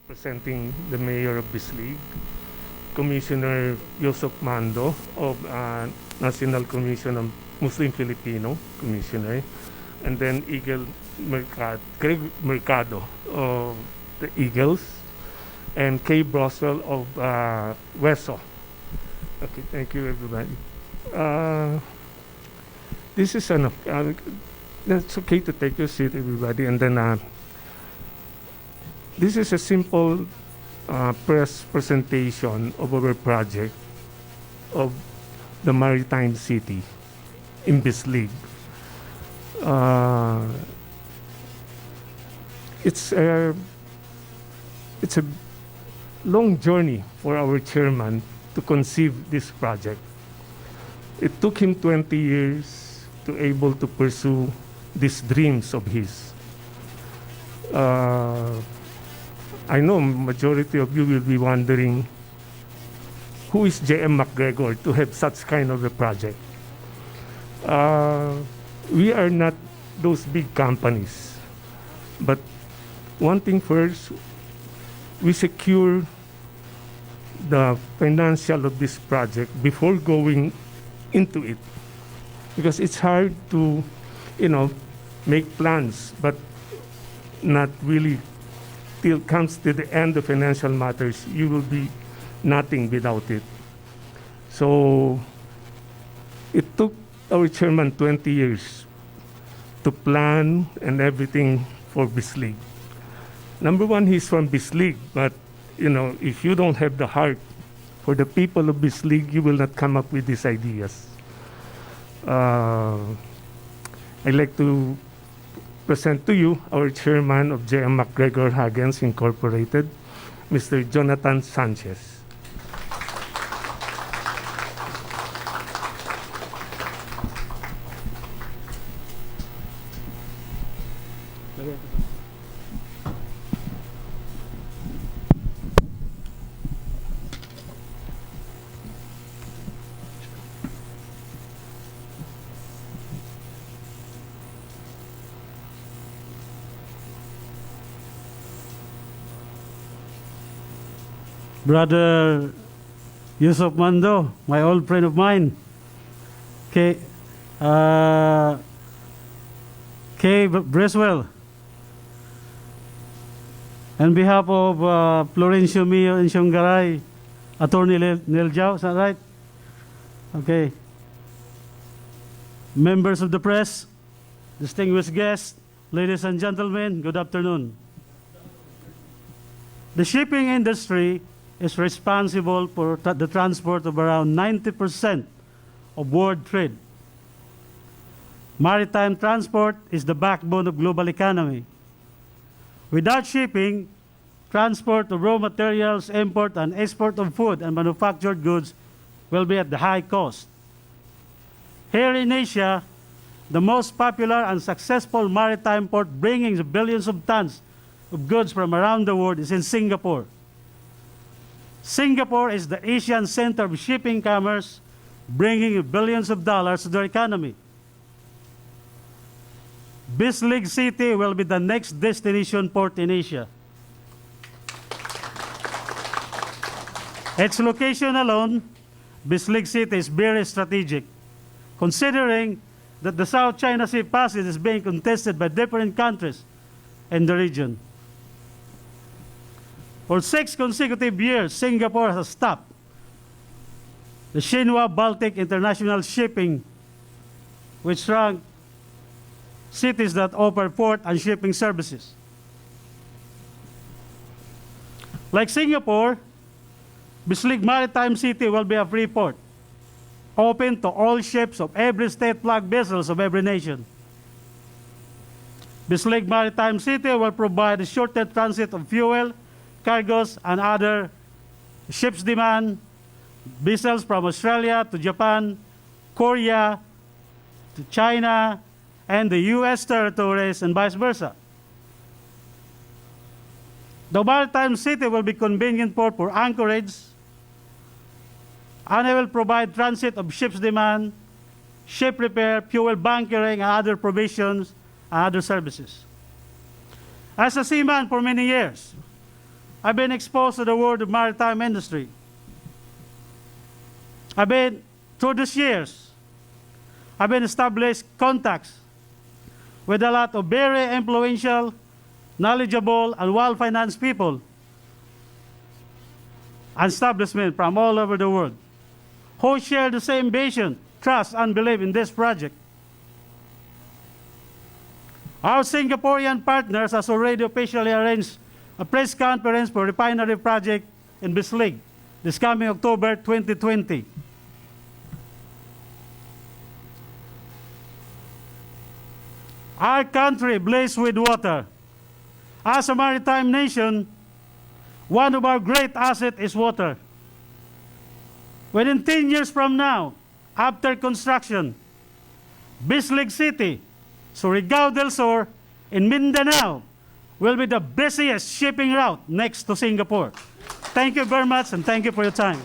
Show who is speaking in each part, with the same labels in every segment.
Speaker 1: representing the Mayor of Bislig, Commissioner Yusuf Mando of National Commission of Muslim Filipino Commissioner, and then Greg Mercado of the Eagles, and Kay Broswell of WESO. Okay, thank you everybody. This is enough. It's okay to take your seat, everybody, and then this is a simple press presentation of our project of the Maritime City in Bislig. It's a long journey for our chairman to conceive this project. It took him 20 years to able to pursue these dreams of his. I know majority of you will be wondering, who is J.M. McGregor to have such kind of a project? We are not those big companies, but one thing first, we secure the financial of this project before going into it, because it's hard to, make plans, but not really till comes to the end of financial matters, you will be nothing without it. So it took our chairman 20 years to plan and everything for Bislig. Number one, he's from Bislig, but if you don't have the heart for the people of Bislig, you will not come up with these ideas. I'd like to present to you our chairman of J.M. McGregor Haggens Incorporated, Mr. Jonathan Sanchez.
Speaker 2: Brother Yusuf Mando, my old friend of mine, Kay Bracewell, on behalf of Florencio Mio and Shungaray, Attorney Nel Jiao, is that right? Okay. Members of the press, distinguished guests, ladies and gentlemen, good afternoon. The shipping industry is responsible for the transport of around 90% of world trade. Maritime transport is the backbone of global economy. Without shipping, transport of raw materials, import and export of food and manufactured goods will be at the high cost. Here in Asia, the most popular and successful maritime port bringing billions of tons of goods from around the world is in Singapore. Singapore is the Asian center of shipping commerce, bringing billions of dollars to their economy. Bislig City will be the next destination port in Asia. Its location alone, Bislig City, is very strategic, considering that the South China Sea Passage is being contested by different countries in the region. For 6 consecutive years, Singapore has stopped the Shinhua Baltic International Shipping, which rank cities that offer port and shipping services. Like Singapore, Bislig Maritime City will be a free port, open to all ships of every state flag vessels of every nation. Bislig Maritime City will provide a shorter transit of fuel, cargoes, and other ships demand vessels from Australia to Japan, Korea, to China, and the U.S. territories, and vice versa. The Maritime City will be convenient port for anchorage, and it will provide transit of ships demand, ship repair, fuel bunkering, and other provisions and other services. As a seaman for many years, I've been exposed to the world of maritime industry. Through these years, I've been established contacts with a lot of very influential, knowledgeable, and well-financed people and establishments from all over the world who share the same vision, trust, and belief in this project. Our Singaporean partners has already officially arranged a press conference for refinery project in Bislig this coming October 2020. Our country blessed with water. As a maritime nation, one of our great assets is water. Within 10 years from now, after construction, Bislig City, Surigao del Sur, in Mindanao will be the busiest shipping route next to Singapore. Thank you very much, and thank you for your time.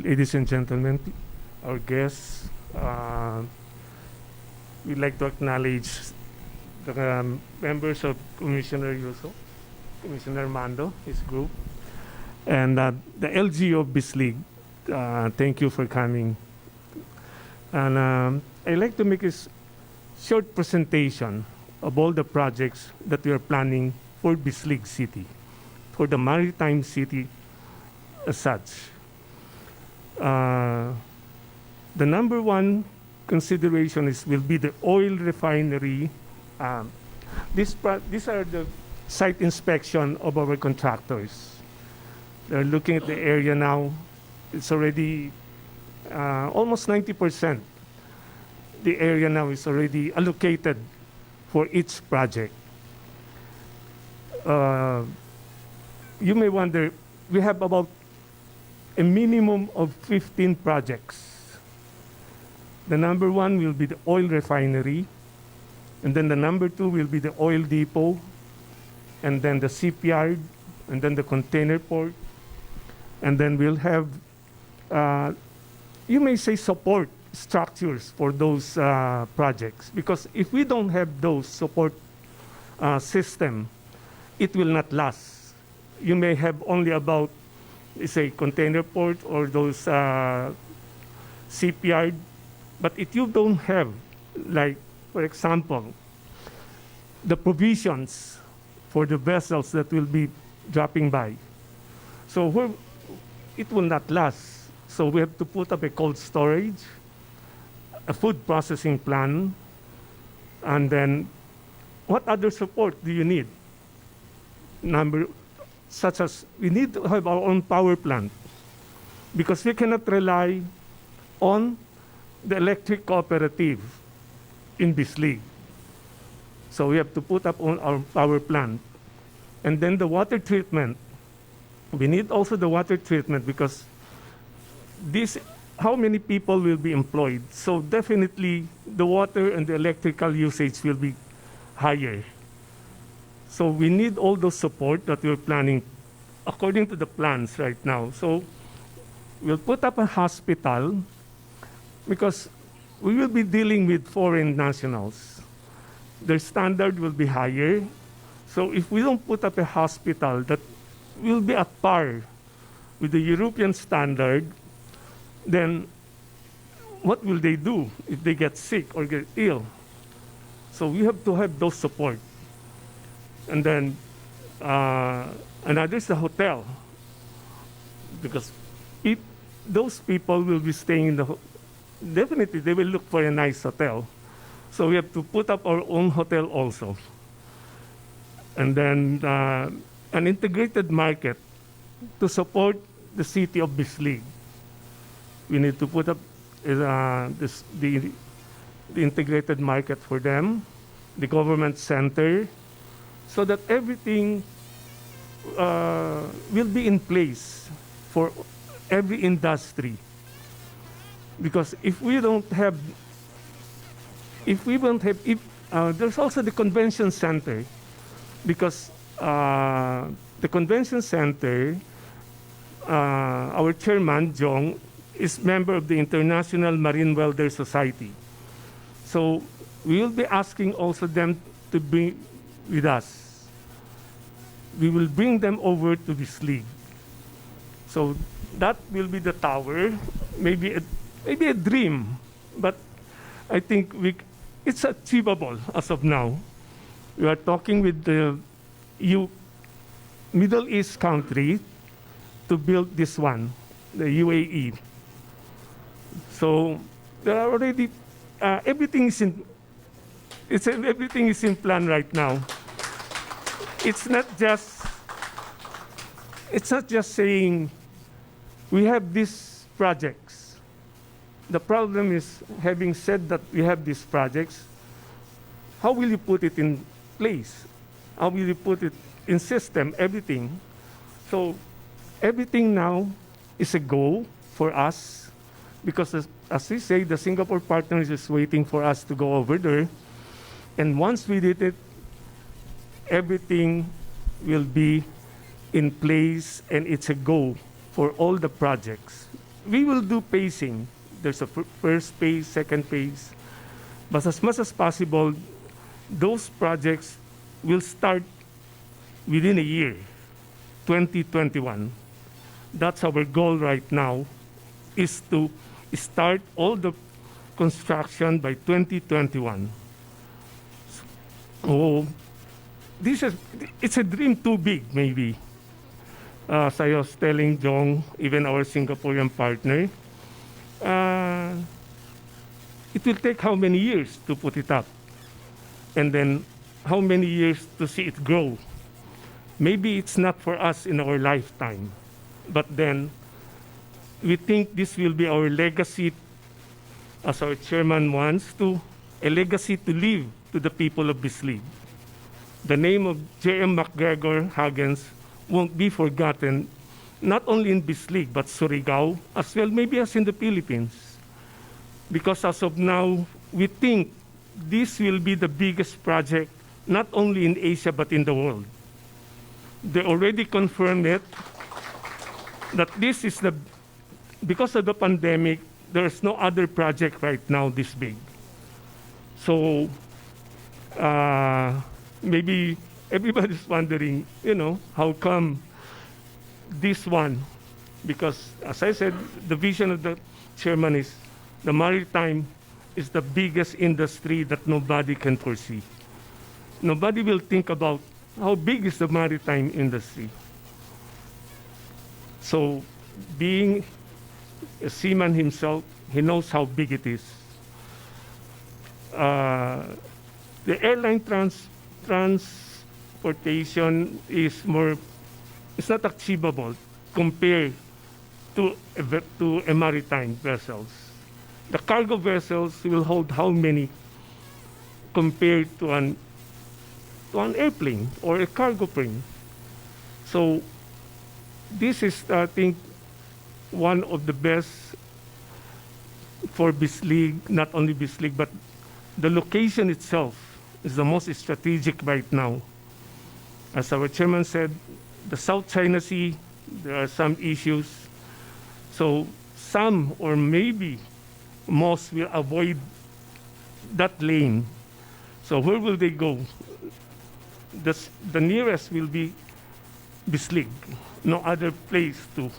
Speaker 1: Ladies and gentlemen, our guests, we'd like to acknowledge the members of Commissioner Yuso, Commissioner Mando, his group, and the LGU of Bislig. Thank you for coming. And I'd like to make a short presentation of all the projects that we are planning for Bislig City, for the maritime city as such. The number one consideration will be the oil refinery. These are the site inspection of our contractors. They're looking at the area now. It's already almost 90%. The area now is already allocated for each project. You may wonder, we have about a minimum of 15 projects. The number one will be the oil refinery, and then the number two will be the oil depot, and then the shipyard, and then the container port, and then we'll have, you may say, support structures for those projects, because if we don't have those support system, it will not last. You may have only about, say, container port or those shipyard, but if you don't have, like, for example, the provisions for the vessels that will be dropping by, so it will not last. So we have to put up a cold storage, a food processing plan, and then what other support do you need? Such as we need to have our own power plant, because we cannot rely on the electric cooperative in Bislig. So we have to put up on our power plant. And then the water treatment. We need also the water treatment, because how many people will be employed? So definitely the water and the electrical usage will be higher. So we need all those support that we're planning according to the plans right now. So we'll put up a hospital, because we will be dealing with foreign nationals. Their standard will be higher. So if we don't put up a hospital that will be at par with the European standard, then what will they do if they get sick or get ill? So we have to have those support. And then another is the hotel, because if those people will be staying in definitely they will look for a nice hotel. So we have to put up our own hotel also. And then an integrated market to support the city of Bislig. We need to put up the integrated market for them, the government center, so that everything will be in place for every industry. Because if we don't have, there's also the convention center. because the convention center, our chairman, Jong, is member of the International Marine Welder Society. So we will be asking also them to be with us. We will bring them over to this league. So that will be the tower, maybe a dream, but I think it's achievable as of now. We are talking with the Middle East country to build this one, the UAE. So there are already everything is in plan right now. It's not just saying we have these projects. The problem is, having said that we have these projects, how will you put it in place? How will you put it in system, everything? So everything now is a go for us, because as we say, the Singapore partners is waiting for us to go over there. And once we did it, everything will be in place and it's a go for all the projects. We will do pacing. There's a first phase, second phase. But as much as possible, those projects will start within a year, 2021. That's our goal right now, is to start all the construction by 2021. Oh, it's a dream too big, maybe. As I was telling Jong, even our Singaporean partner, it will take how many years to put it up? And then how many years to see it grow? Maybe it's not for us in our lifetime, but then we think this will be our legacy, as our chairman wants to, a legacy to leave to the people of Bislig. The name of J.M. McGregor Haggens won't be forgotten, not only in Bislig, but Surigao, as well maybe as in the Philippines. Because as of now, we think this will be the biggest project, not only in Asia, but in the world. They already confirmed it, that this is because of the pandemic, there's no other project right now this big. So maybe everybody's wondering, how come this one? Because as I said, the vision of the chairman is the maritime is the biggest industry that nobody can foresee. Nobody will think about how big is the maritime industry. So being a seaman himself, he knows how big it is. The airline transportation is it's not achievable compared to a maritime vessels. The cargo vessels will hold how many compared to an airplane or a cargo plane? So this is, I think, one of the best for Bislig, not only Bislig, but the location itself is the most strategic right now. As our chairman said, the South China Sea, there are some issues. So some, or maybe most, will avoid that lane. So where will they go? The nearest will be Bislig, no other place to.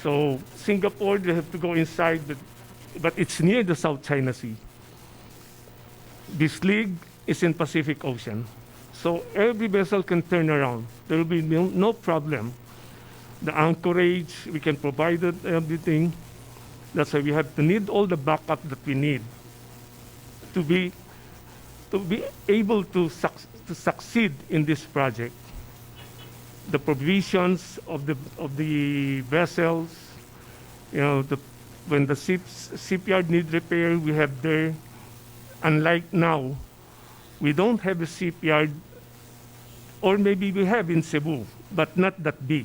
Speaker 1: So Singapore, they have to go inside, but it's near the South China Sea. Bislig is in Pacific Ocean. So every vessel can turn around. There will be no problem. The anchorage, we can provide everything. That's why we have to need all the backup that we need to be able to succeed in this project. The provisions of the vessels, when the shipyard need repair, we have there. Unlike now, we don't have a shipyard, or maybe we have in Cebu, but not that big.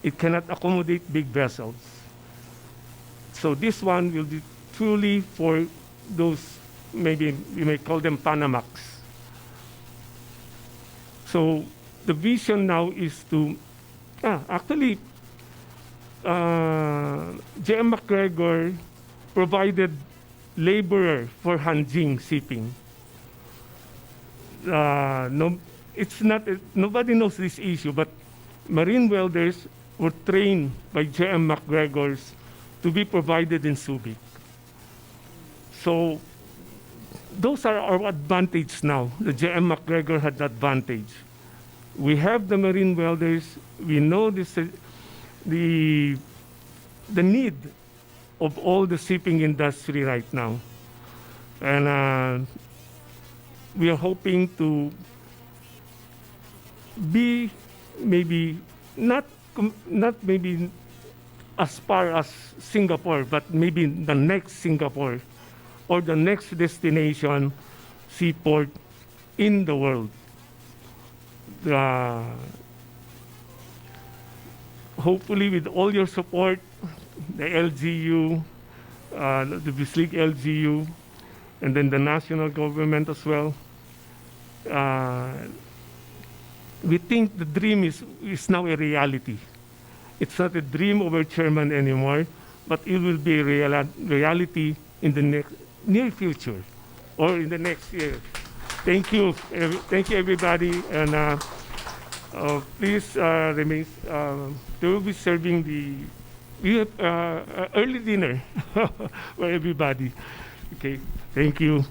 Speaker 1: It cannot accommodate big vessels. So this one will be truly for those, maybe we may call them Panamax. So the vision now is to, actually, JM McGregor provided laborer for Hanjing shipping. No, it's not, nobody knows this issue, but marine welders were trained by JM McGregor's to be provided in Subic. So those are our advantage now. The JM McGregor had advantage. We have the marine welders. We know this, the need of all the shipping industry right now. And we are hoping to be maybe not maybe as far as Singapore, but maybe the next Singapore or the next destination seaport in the world. Hopefully with all your support, the LGU, the Bislig LGU, and then the national government as well, we think the dream is now a reality. It's not a dream of our chairman anymore, but it will be a reality in the near future or in the next year. Thank you. Thank you, everybody. And please remain. They will be serving we have early dinner for everybody. Okay. Thank you.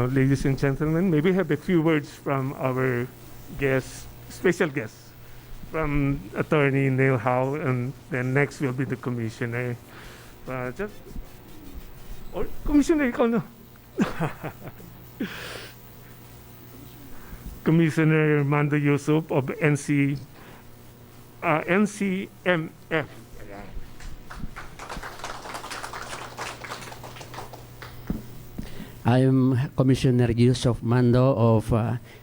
Speaker 1: Ladies and gentlemen, may we have a few words from our guest, special guest, from Attorney Neil Howe, and then next will be the Commissioner. Commissioner, ikaw na. Commissioner Mando Yusuf of NCMF.
Speaker 3: I'm Commissioner Yusuf Mando of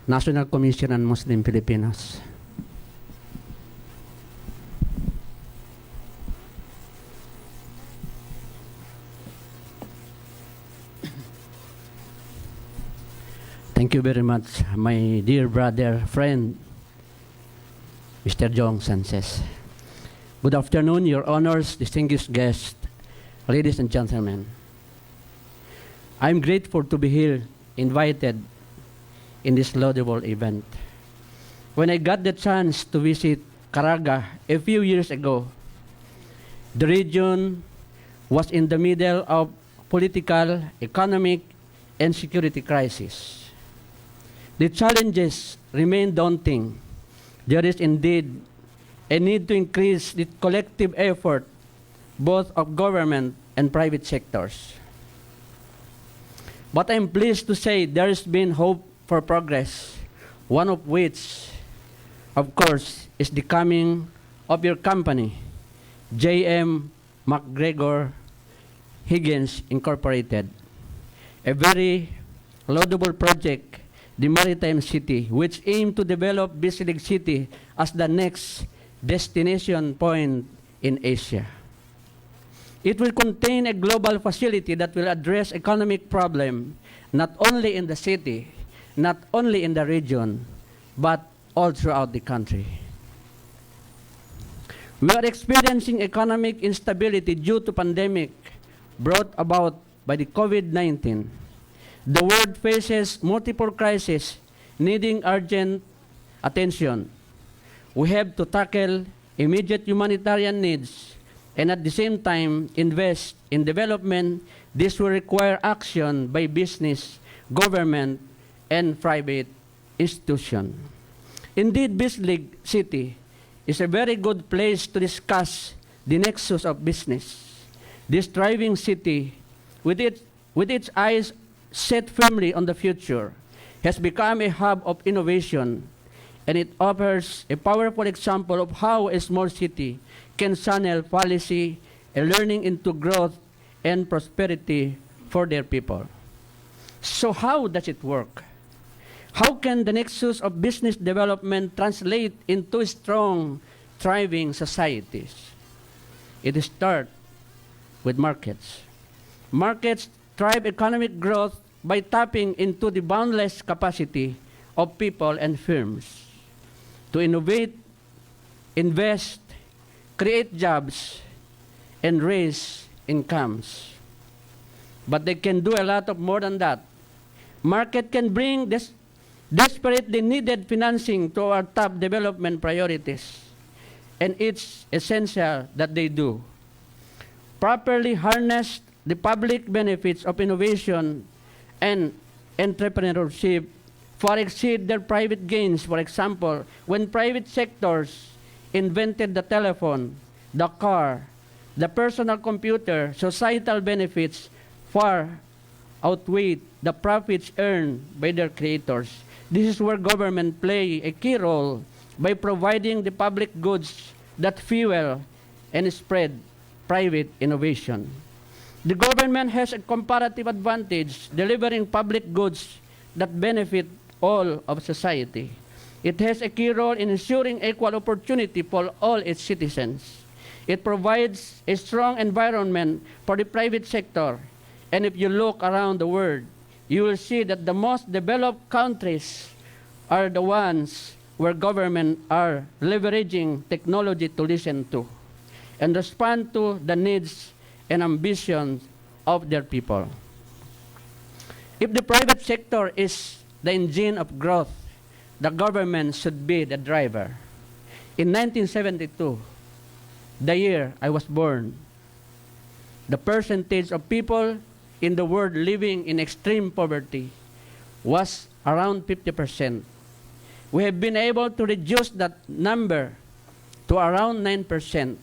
Speaker 3: National Commission on Muslim Filipinos. Thank you very much, my dear brother, friend, Mr. Jong Sanchez. Good afternoon, Your Honors, distinguished guests, ladies and gentlemen. I'm grateful to be here, invited in this laudable event. When I got the chance to visit Caraga a few years ago, the region was in the middle of political, economic, and security crisis. The challenges remain daunting. There is indeed a need to increase the collective effort, both of government and private sectors. But I'm pleased to say there has been hope for progress, one of which, of course, is the coming of your company, JM McGregor Haggens Incorporated, a very laudable project, the Maritime City, which aimed to develop Bislig City as the next destination point in Asia. It will contain a global facility that will address economic problems not only in the city, not only in the region, but all throughout the country. We are experiencing economic instability due to pandemic brought about by the COVID-19. The world faces multiple crises needing urgent attention. We have to tackle immediate humanitarian needs and at the same time invest in development. This will require action by business, government, and private institutions. Indeed, Bislig City is a very good place to discuss the nexus of business. This thriving city, with its eyes set firmly on the future, has become a hub of innovation, and it offers a powerful example of how a small city can channel policy and learning into growth and prosperity for their people. So how does it work? How can the nexus of business development translate into strong, thriving societies? It starts with markets. Markets drive economic growth by tapping into the boundless capacity of people and firms to innovate, invest, create jobs, and raise incomes. But they can do a lot of more than that. Market can bring this desperately needed financing to our top development priorities, and it's essential that they do. Properly harness the public benefits of innovation and entrepreneurship far exceed their private gains. For example, when private sectors invented the telephone, the car, the personal computer, societal benefits far outweigh the profits earned by their creators. This is where government play a key role by providing the public goods that fuel and spread private innovation. The government has a comparative advantage delivering public goods that benefit all of society. It has a key role in ensuring equal opportunity for all its citizens. It provides a strong environment for the private sector. And if you look around the world, you will see that the most developed countries are the ones where government are leveraging technology to listen to and respond to the needs and ambitions of their people. If the private sector is the engine of growth, the government should be the driver. In 1972, the year I was born, the percentage of people in the world living in extreme poverty was around 50%. We have been able to reduce that number to around 9%.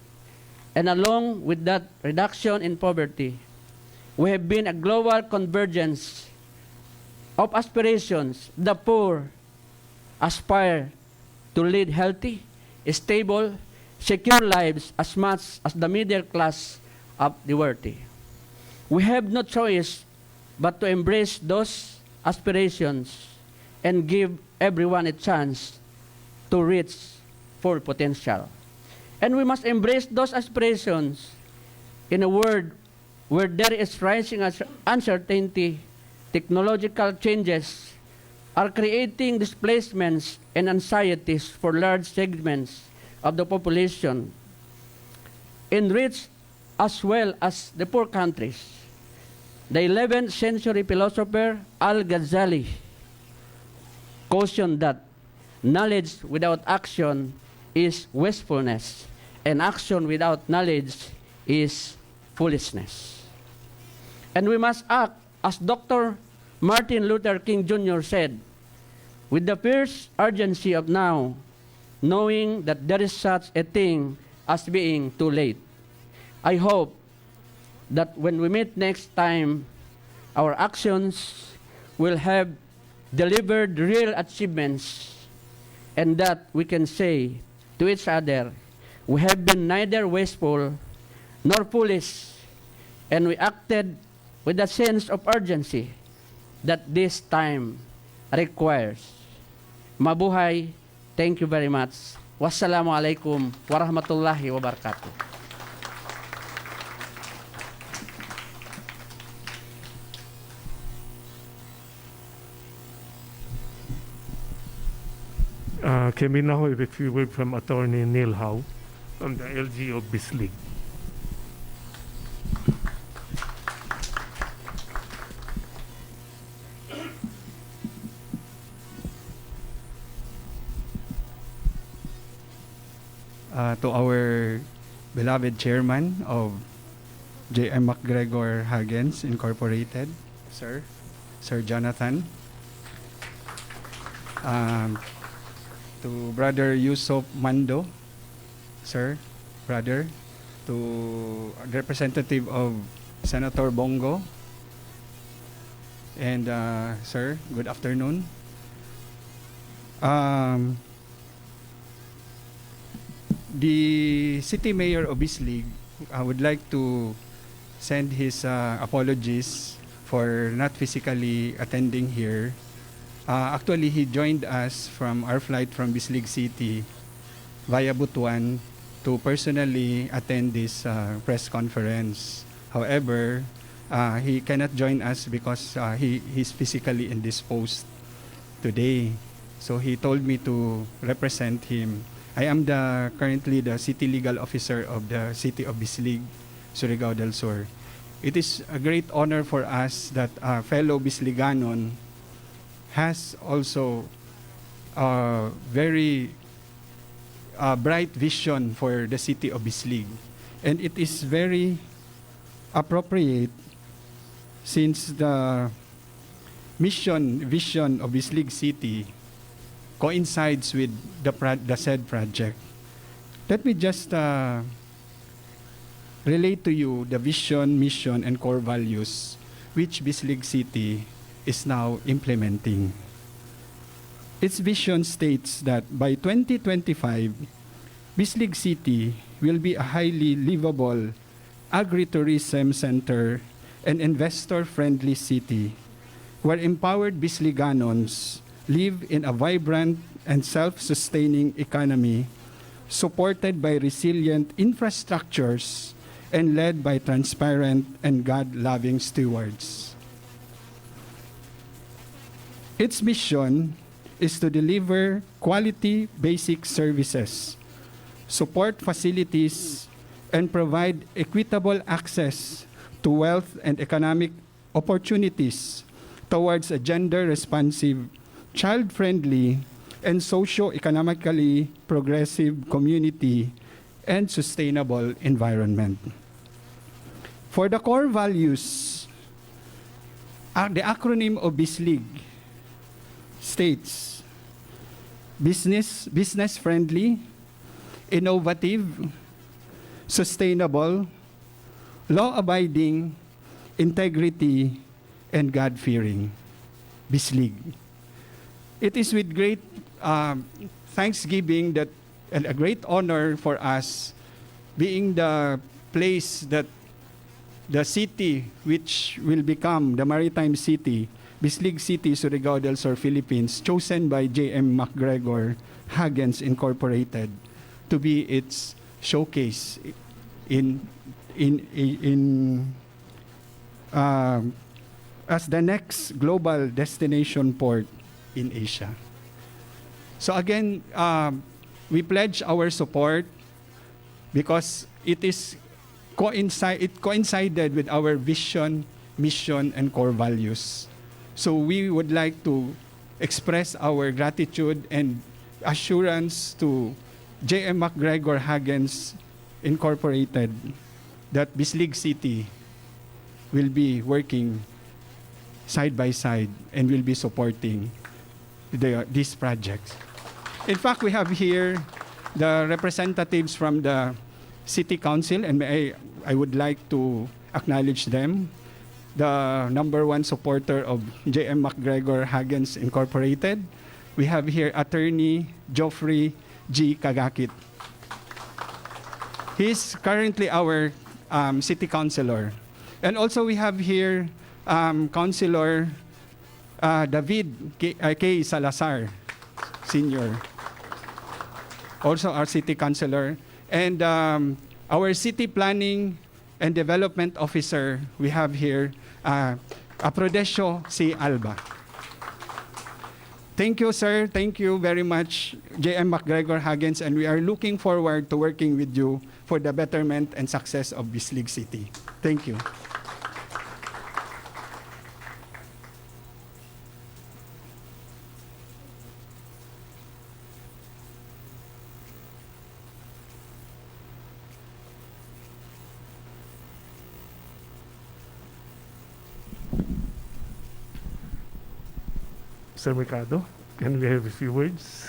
Speaker 3: And along with that reduction in poverty, we have been a global convergence of aspirations. The poor aspire to lead healthy, stable, secure lives as much as the middle class of the worthy. We have no choice but to embrace those aspirations and give everyone a chance to reach full potential. And we must embrace those aspirations in a world where there is rising uncertainty, technological changes are creating displacements and anxieties for large segments of the population in rich as well as the poor countries. The 11th century philosopher Al-Ghazali cautioned that knowledge without action is wastefulness, and action without knowledge is foolishness. And we must act as Dr. Martin Luther King Jr. said, with the fierce urgency of now, knowing that there is such a thing as being too late. I hope that when we meet next time, our actions will have delivered real achievements, and that we can say to each other, we have been neither wasteful nor foolish, and we acted with a sense of urgency that this time requires. Mabuhay. Thank you very much. Wassalamualaikum warahmatullahi wabarakatuh.
Speaker 1: Can we now have a few words from Attorney Neil Howe from the LG of Bislig?
Speaker 4: To our beloved chairman of J.M. McGregor Haggens Incorporated, Sir Jonathan, to Brother Yusuf Mando, sir, brother, to representative of Senator Bongo, and sir, good afternoon. The City Mayor of Bislig would like to send his apologies for not physically attending here. Actually, he joined us from our flight from Bislig City via Butuan to personally attend this press conference. However, he cannot join us because he's physically indisposed today. So he told me to represent him. I am currently the City Legal Officer of the City of Bislig, Surigao del Sur. It is a great honor for us that fellow Bisliganon has also a very bright vision for the City of Bislig. And it is very appropriate since the vision of Bislig City coincides with the said project. Let me just relate to you the vision, mission, and core values which Bislig City is now implementing. Its vision states that by 2025, Bislig City will be a highly livable agritourism center and investor-friendly city where empowered Bisliganons live in a vibrant and self-sustaining economy supported by resilient infrastructures and led by transparent and God-loving stewards. Its mission is to deliver quality basic services, support facilities, and provide equitable access to wealth and economic opportunities towards a gender-responsive, child-friendly, and socio-economically progressive community and sustainable environment. For the core values, the acronym of Bislig states business-friendly, innovative, sustainable, law-abiding, integrity, and God-fearing. Bislig. It is with great thanksgiving that and a great honor for us being the place that the city which will become the Maritime City, Bislig City, Surigao del Sur, Philippines, chosen by McGregor Haggens Incorporated to be its showcase as the next global destination port in Asia. So again, we pledge our support because it coincided with our vision, mission, and core values. So we would like to express our gratitude and assurance to McGregor Haggens Incorporated that Bislig City will be working side by side and will be supporting these projects. In fact, we have here the representatives from the City Council, and I would like to acknowledge them. The #1 supporter of McGregor Haggens Incorporated. We have here Attorney Geoffrey G. Kagakit. He's currently our City Councilor. And also we have here Councilor David K. Salazar, Senior. Also our City Councilor. And our City Planning and Development Officer, we have here Aprodesio C. Alba. Thank you, sir. Thank you very much, McGregor Haggens, and we are looking forward to working with you for the betterment and success of Bislig City. Thank you.
Speaker 1: Sir Mercado, can we have a few words?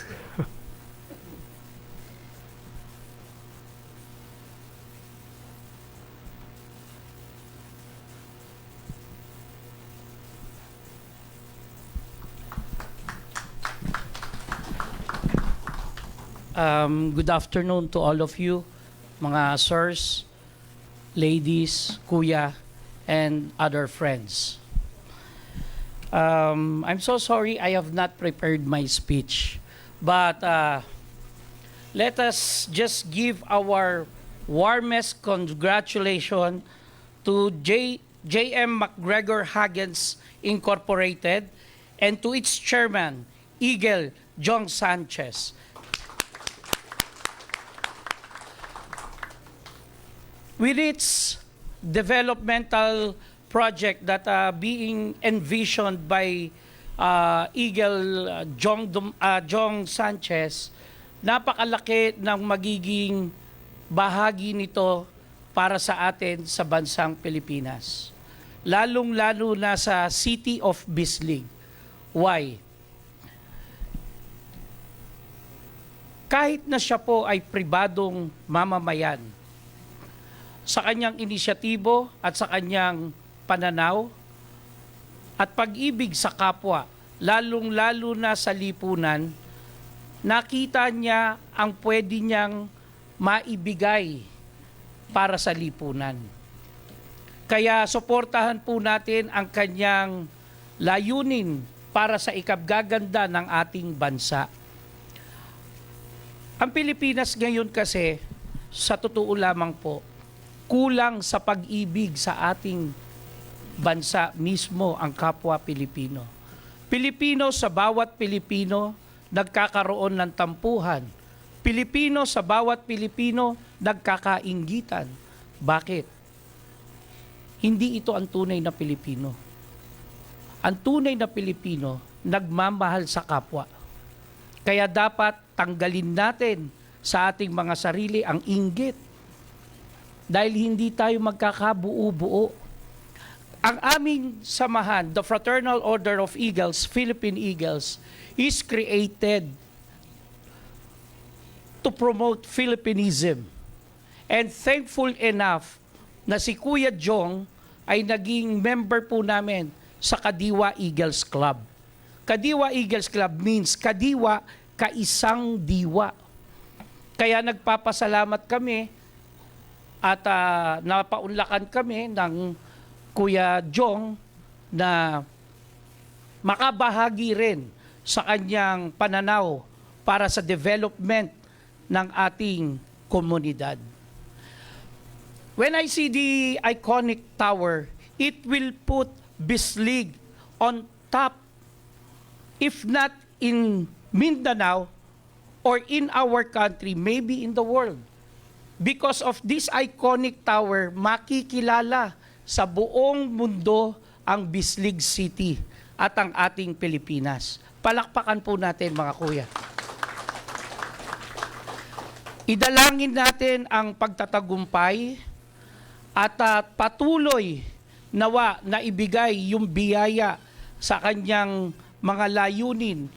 Speaker 5: Good afternoon to all of you, mga sirs, ladies, kuya, and other friends. I'm so sorry I have not prepared my speech, but let us just give our warmest congratulations to J.M. McGregor Haggens Incorporated and to its chairman, Eagle Jong Sanchez. With its developmental project that being envisioned by Eagle Jong Sanchez, napakalaki ng magiging bahagi nito para sa atin sa bansang Pilipinas. Lalong-lalo na sa City of Bislig. Why? Kahit na siya po ay pribadong mamamayan, sa kanyang inisyatibo at sa kanyang pananaw at pag-ibig sa kapwa, lalong-lalo na sa lipunan, nakita niya ang pwede niyang maibigay para sa lipunan. Kaya suportahan po natin ang kanyang layunin para sa ikabgaganda ng ating bansa. Ang Pilipinas ngayon kasi, sa totoo lamang po, kulang sa pag-ibig sa ating bansa mismo ang kapwa Pilipino. Pilipino sa bawat Pilipino nagkakaroon ng tampuhan. Pilipino sa bawat Pilipino nagkakainggitan. Bakit? Hindi ito ang tunay na Pilipino. Ang tunay na Pilipino nagmamahal sa kapwa. Kaya dapat tanggalin natin sa ating mga sarili ang inggit. Dahil hindi tayo magkakabuo-buo. Ang aming samahan, the Fraternal Order of Eagles, Philippine Eagles, is created to promote Philippinism. And thankful enough na si Kuya Jong ay naging member po namin sa Kadiwa Eagles Club. Kadiwa Eagles Club means kadiwa, kaisang diwa. Kaya nagpapasalamat kami at napaunlakan kami ng Kuya Jong na makabahagi rin sa kanyang pananaw para sa development ng ating komunidad. When I see the iconic tower, it will put Bislig on top, if not in Mindanao or in our country, maybe in the world. Because of this iconic tower, makikilala sa buong mundo ang Bislig City at ang ating Pilipinas. Palakpakan po natin mga kuya. Idalangin natin ang pagtatagumpay at patuloy nawa na ibigay yung biyaya sa kanyang mga layunin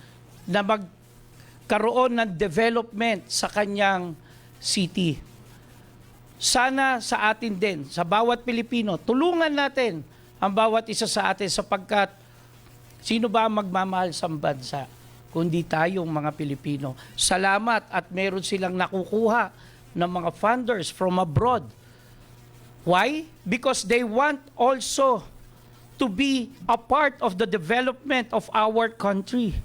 Speaker 5: na magkaroon ng development sa kanyang city. Sana sa atin din, sa bawat Pilipino, tulungan natin ang bawat isa sa atin sapagkat sino ba magmamahal sa bansa kundi tayong mga Pilipino. Salamat at meron silang nakukuha ng mga funders from abroad. Why? Because they want also to be a part of the development of our country.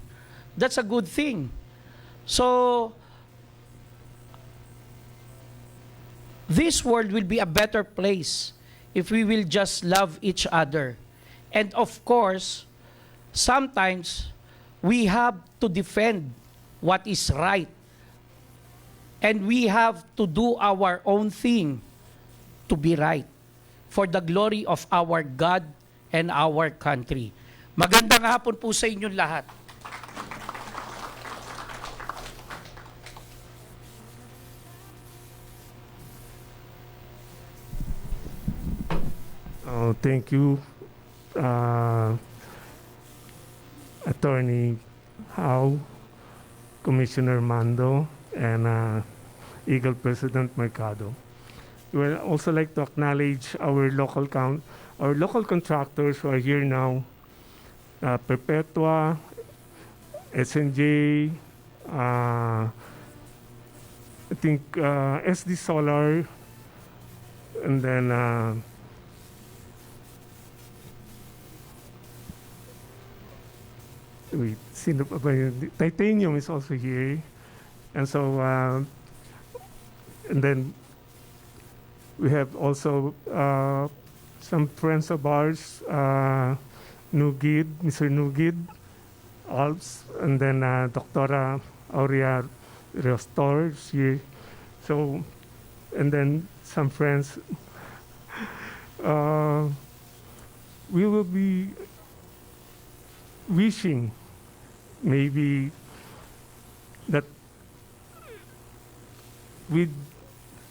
Speaker 5: That's a good thing. So, this world will be a better place if we will just love each other. And of course, sometimes we have to defend what is right. And we have to do our own thing to be right for the glory of our God and our country. Magandang hapon po sa inyong lahat.
Speaker 1: Thank you, Attorney Howe, Commissioner Mando, and Eagle President Mercado. We would also like to acknowledge our local contractors who are here now, Perpetua, SNJ, I think SD Solar, and then wait, sino pa ba yun? Titanium is also here, and so and then we have also some friends of ours, Nugid, Mr. Nugid, Alps, and then Doctora Aurea Rostor is here. So, and then some friends. We will be wishing maybe that with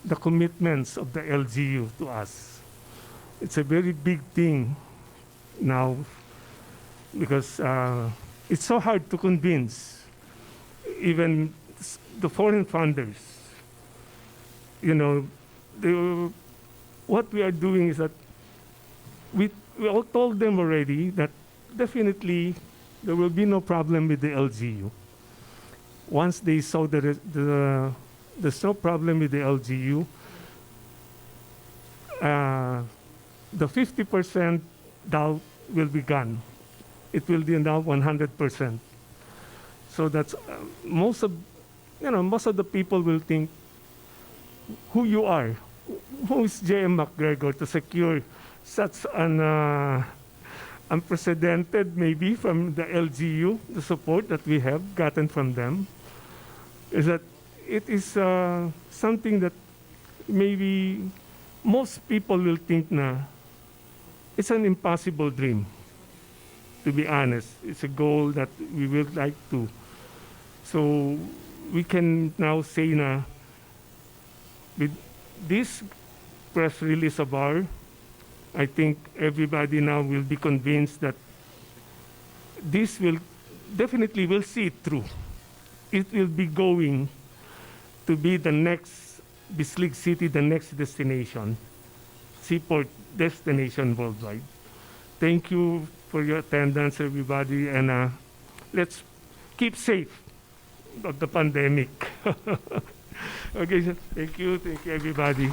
Speaker 1: the commitments of the LGU to us, it's a very big thing now because it's so hard to convince even the foreign funders. You know, what we are doing is that we all told them already that definitely there will be no problem with the LGU. Once they saw there's no problem with the LGU, the 50% doubt will be gone. It will be now 100%. So that's most of the people will think who you are, who is J.M. McGregor to secure such an unprecedented, maybe from the LGU, the support that we have gotten from them, is that it is something that maybe most people will think na it's an impossible dream. To be honest, it's a goal that we would like to. So we can now say na with this press release of ours, I think everybody now will be convinced that this will definitely will see it through. It will be going to be the next Bislig City, the next destination, seaport destination worldwide. Thank you for your attendance, everybody, and let's keep safe of the pandemic. Okay, so thank you everybody.